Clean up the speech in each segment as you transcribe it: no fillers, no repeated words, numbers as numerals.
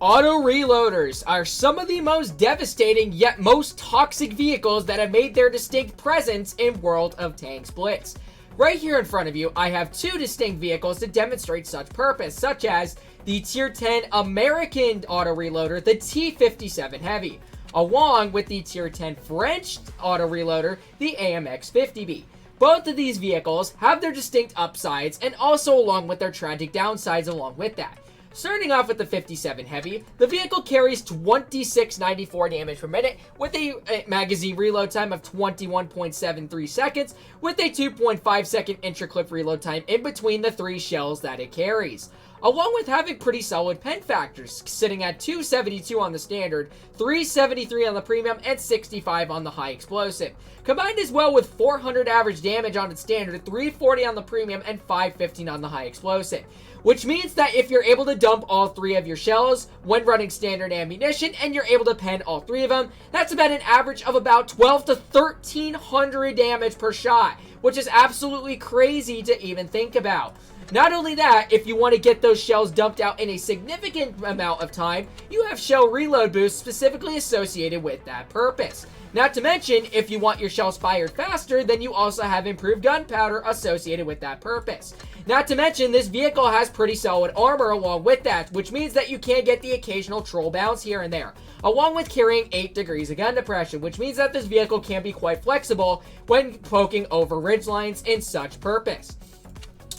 Auto-reloaders are some of the most devastating yet most toxic vehicles that have made their distinct presence in World of Tanks Blitz. Right here in front of you, I have two distinct vehicles to demonstrate such purpose, such as the Tier 10 American auto-reloader, the T57 Heavy, along with the Tier 10 French auto-reloader, the AMX-50B. Both of these vehicles have their distinct upsides and also along with their tragic downsides along with that. Starting off with the 57 Heavy, the vehicle carries 2694 damage per minute with a magazine reload time of 21.73 seconds with a 2.5 second intra-clip reload time in between the three shells that it carries. Along with having pretty solid pen factors, sitting at 272 on the standard, 373 on the premium, and 65 on the high explosive. Combined as well with 400 average damage on its standard, 340 on the premium, and 515 on the high explosive. Which means that if you're able to dump all three of your shells when running standard ammunition and you're able to pen all three of them, that's about an average of about 12 to 1300 damage per shot, which is absolutely crazy to even think about. Not only that, if you want to get those shells dumped out in a significant amount of time, you have shell reload boosts specifically associated with that purpose. Not to mention, if you want your shells fired faster, then you also have improved gunpowder associated with that purpose. Not to mention, this vehicle has pretty solid armor along with that, which means that you can get the occasional troll bounce here and there, along with carrying 8 degrees of gun depression, which means that this vehicle can be quite flexible when poking over ridge lines in such purpose.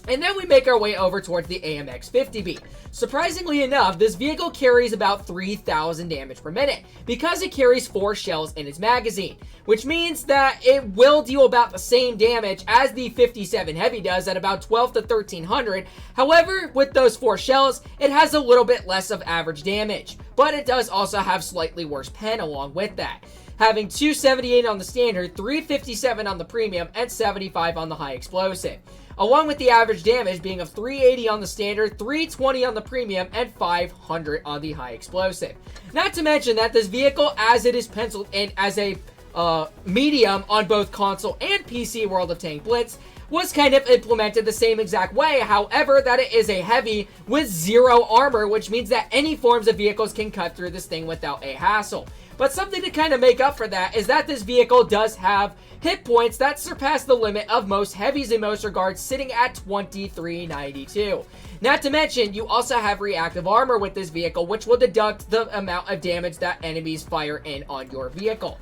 And then we make our way over towards the AMX-50B. Surprisingly enough, this vehicle carries about 3000 damage per minute because it carries 4 shells in its magazine, which means that it will deal about the same damage as the 57 Heavy does at about 12 to 1300. However, with those 4 shells, it has a little bit less of average damage, but it does also have slightly worse pen along with that, having 278 on the standard, 357 on the premium, and 75 on the high explosive. Along with the average damage being of 380 on the standard, 320 on the premium, and 500 on the high explosive. Not to mention that this vehicle, as it is penciled in as a medium on both console and PC World of Tank Blitz, was kind of implemented the same exact way, however, that it is a heavy with 0 armor, which means that any forms of vehicles can cut through this thing without a hassle. But something to kind of make up for that is that this vehicle does have hit points that surpass the limit of most heavies in most regards, sitting at 2392. Not to mention, you also have reactive armor with this vehicle, which will deduct the amount of damage that enemies fire in on your vehicle.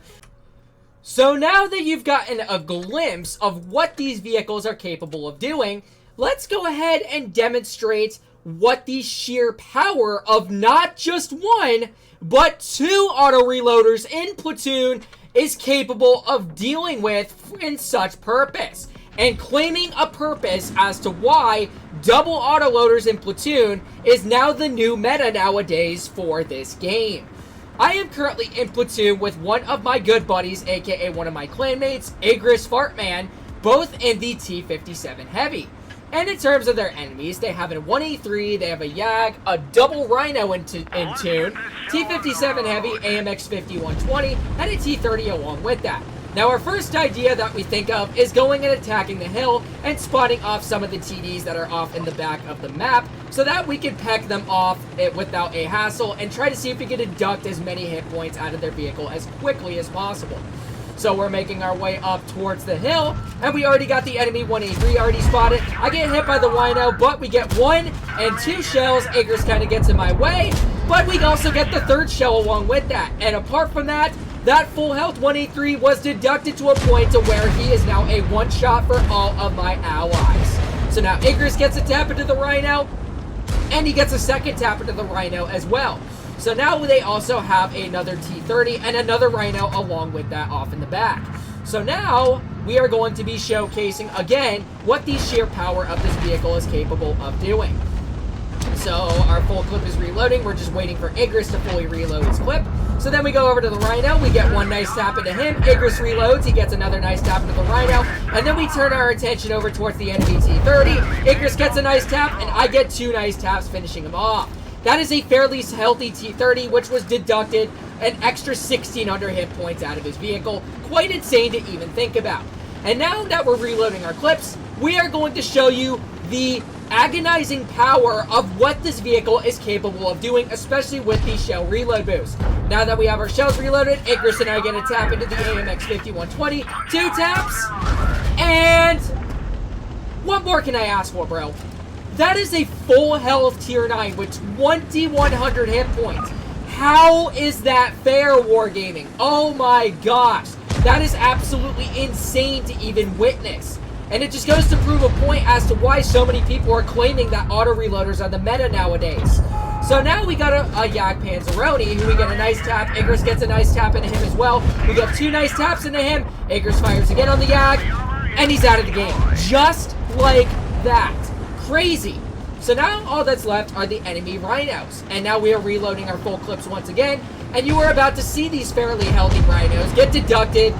So now that you've gotten a glimpse of what these vehicles are capable of doing, let's go ahead and demonstrate what the sheer power of not just one, but 2 auto-reloaders in Platoon is capable of dealing with in such purpose, and claiming a purpose as to why double autoloaders in Platoon is now the new meta nowadays for this game. I am currently in Platoon with one of my good buddies, aka one of my clanmates, Igris Fartman, both in the T57 Heavy. And in terms of their enemies, they have a 183, they have a Yag, a double Rhino in tune, T57 Heavy, AMX-50 120, and a T30 along with that. Now, our first idea that we think of is going and attacking the hill and spotting off some of the TDs that are off in the back of the map so that we can peck them off without a hassle and try to see if we can deduct as many hit points out of their vehicle as quickly as possible. So we're making our way up towards the hill, and we already got the enemy 183 already spotted. I get hit by the Rhino, but we get 1 and 2 shells. Igris kind of gets in my way, but we also get the 3rd shell along with that. And apart from that, that full health 183 was deducted to a point to where he is now a one-shot for all of my allies. So now Igris gets a tap into the Rhino, and he gets a second tap into the Rhino as well. So now they also have another T30 and another Rhino along with that off in the back. So now we are going to be showcasing again what the sheer power of this vehicle is capable of doing. So our full clip is reloading. We're just waiting for Igris to fully reload his clip. So then we go over to the Rhino. We get one nice tap into him. Igris reloads. He gets another nice tap into the Rhino. And then we turn our attention over towards the enemy T30. Igris gets a nice tap, and I get 2 nice taps finishing him off. That is a fairly healthy T30, which was deducted an extra 1600 hit points out of his vehicle. Quite insane to even think about. And now that we're reloading our clips, we are going to show you the agonizing power of what this vehicle is capable of doing, especially with the shell reload boost. Now that we have our shells reloaded, Igris and I are going to tap into the AMX 5120. 2 taps. And what more can I ask for, bro? That is a full health tier 9 with 2100 hit points. How is that fair, Wargaming? Oh my gosh. That is absolutely insane to even witness. And it just goes to prove a point as to why so many people are claiming that auto-reloaders are the meta nowadays. So now we got a Yak Panzeroni, who we get a nice tap. Igris gets a nice tap into him as well. We get 2 nice taps into him. Igris fires again on the Yak, and he's out of the game. Just like that. Crazy. So now all that's left are the enemy rhinos. And now we are reloading our full clips once again. And you are about to see these fairly healthy rhinos get deducted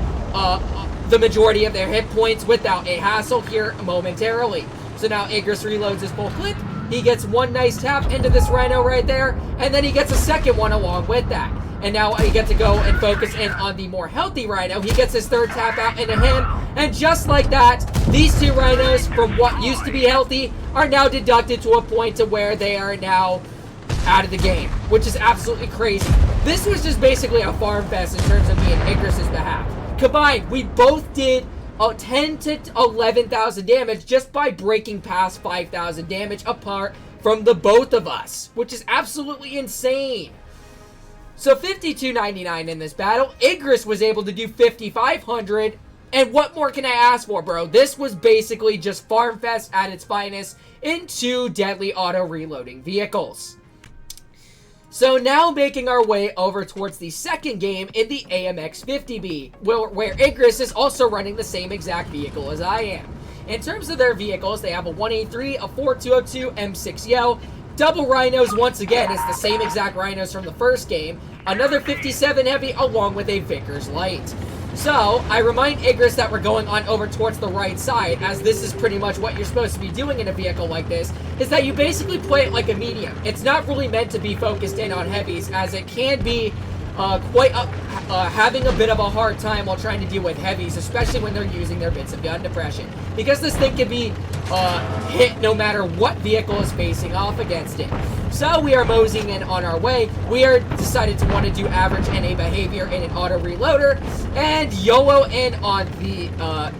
the majority of their hit points without a hassle here momentarily. So now Igris reloads his full clip. He gets 1 nice tap into this rhino right there. And then he gets a second one along with that. And now I get to go and focus in on the more healthy rhino. He gets his 3rd tap out into him. And just like that, these 2 rhinos, from what used to be healthy, are now deducted to a point to where they are now out of the game, which is absolutely crazy. This was just basically a farm fest in terms of me and Igris' behalf. Combined, we both did 10 to 11,000 damage just by breaking past 5,000 damage apart from the both of us, which is absolutely insane. So 52.99 in this battle. Igris was able to do 5,500. And what more can I ask for, bro? This was basically just Farm Fest at its finest in 2 deadly auto-reloading vehicles. So now making our way over towards the second game in the AMX 50B, where Igris is also running the same exact vehicle as I am. In terms of their vehicles, they have a 183, a 4202, M6 Yo, double rhinos once again. It's the same exact rhinos from the first game, another 57 heavy along with a Vickers light. So, I remind Igris that we're going on over towards the right side, as this is pretty much what you're supposed to be doing in a vehicle like this, is that you basically play it like a medium. It's not really meant to be focused in on heavies, as it can be having a bit of a hard time while trying to deal with heavies, especially when they're using their bits of gun depression. Because this thing can be hit no matter what vehicle is facing off against it. So we are moseying in on our way. We are decided to want to do average NA behavior in an auto reloader and YOLO in on the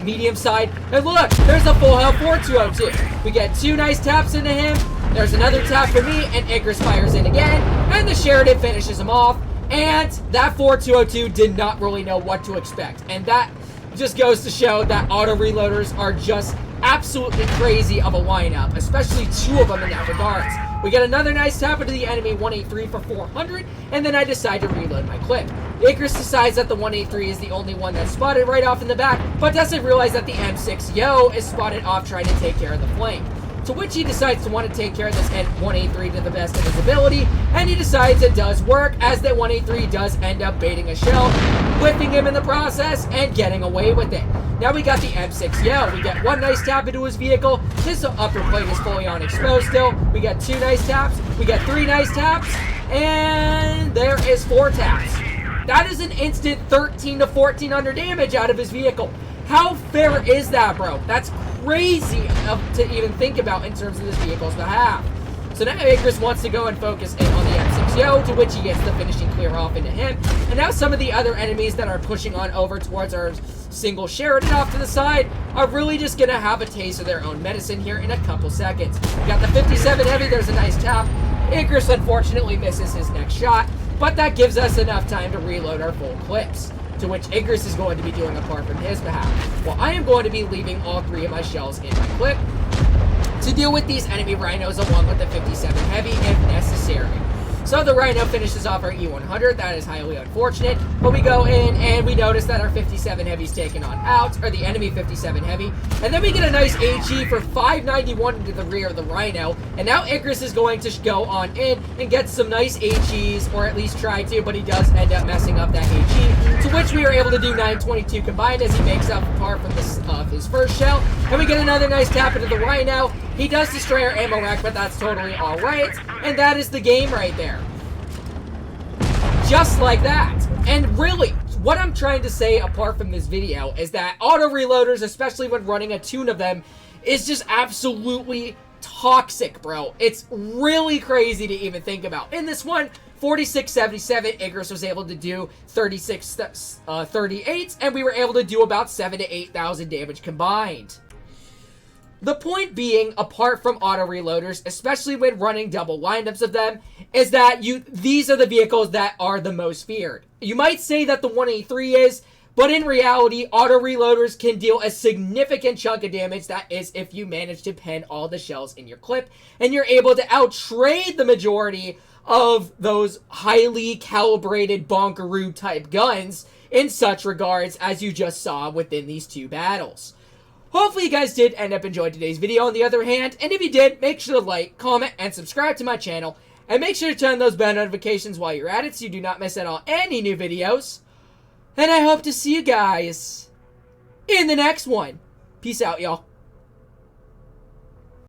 medium side. And look, there's a full health 4202. We get 2 nice taps into him. There's another tap for me, and Igris fires in again, and the Sheridan finishes him off. And that 4202 did not really know what to expect. And that just goes to show that auto reloaders are just absolutely crazy of a lineup, especially 2 of them in that regards. We get another nice tap into the enemy 183 for 400, and then I decide to reload my clip. Igris decides that the 183 is the only one that's spotted right off in the back, but doesn't realize that the M6 Yo is spotted off trying to take care of the flank. To which he decides to want to take care of this N183 to the best of his ability, and he decides it does work, as that 183 does end up baiting a shell, whipping him in the process, and getting away with it. Now we got the M6 Yo. We get 1 nice tap into his vehicle. His upper plate is fully on exposed still. We get 2 nice taps. We get 3 nice taps, and there is 4 taps. That is an instant 13 to 1400 damage out of his vehicle. How fair is that, bro? That's crazy to even think about in terms of this vehicle's behalf. So now Igris wants to go and focus in on the M6 Yo, to which he gets the finishing clear off into him. And now some of the other enemies that are pushing on over towards our single Sheridan off to the side are really just going to have a taste of their own medicine here in a couple seconds. We got the 57 heavy, there's a nice tap. Igris unfortunately misses his next shot, but that gives us enough time to reload our full clips, to which Igris is going to be doing apart from his behalf. Well, I am going to be leaving all 3 of my shells in my clip to deal with these enemy rhinos along with the 57 heavy if necessary. So the rhino finishes off our E100. That is highly unfortunate, but we go in and we notice that our 57 heavy is taken on out, or the enemy 57 heavy, and then we get a nice HE for 591 into the rear of the rhino. And now Igris is going to go on in and get some nice HEs, or at least try to, but he does end up messing up that HE, to which we are able to do 922 combined as he makes up apart from this, his first shell. And we get another nice tap into the rhino. He does destroy our ammo rack, but that's totally alright. And that is the game right there. Just like that. And really, what I'm trying to say apart from this video is that auto reloaders, especially when running a tune of them, is just absolutely toxic, bro. It's really crazy to even think about. In this one, 4677, Icarus was able to do 38, and we were able to do about 7 to 8,000 damage combined. The point being, apart from auto-reloaders, especially when running double windups of them, is that these are the vehicles that are the most feared. You might say that the 183 is, but in reality, auto-reloaders can deal a significant chunk of damage. That is, if you manage to pen all the shells in your clip, and you're able to outtrade the majority of those highly calibrated bonkaroo type guns in such regards as you just saw within these two battles. Hopefully you guys did end up enjoying today's video on the other hand, and if you did, make sure to like, comment, and subscribe to my channel, and make sure to turn those bell notifications while you're at it so you do not miss out on any new videos. And I hope to see you guys in the next one. Peace out, y'all.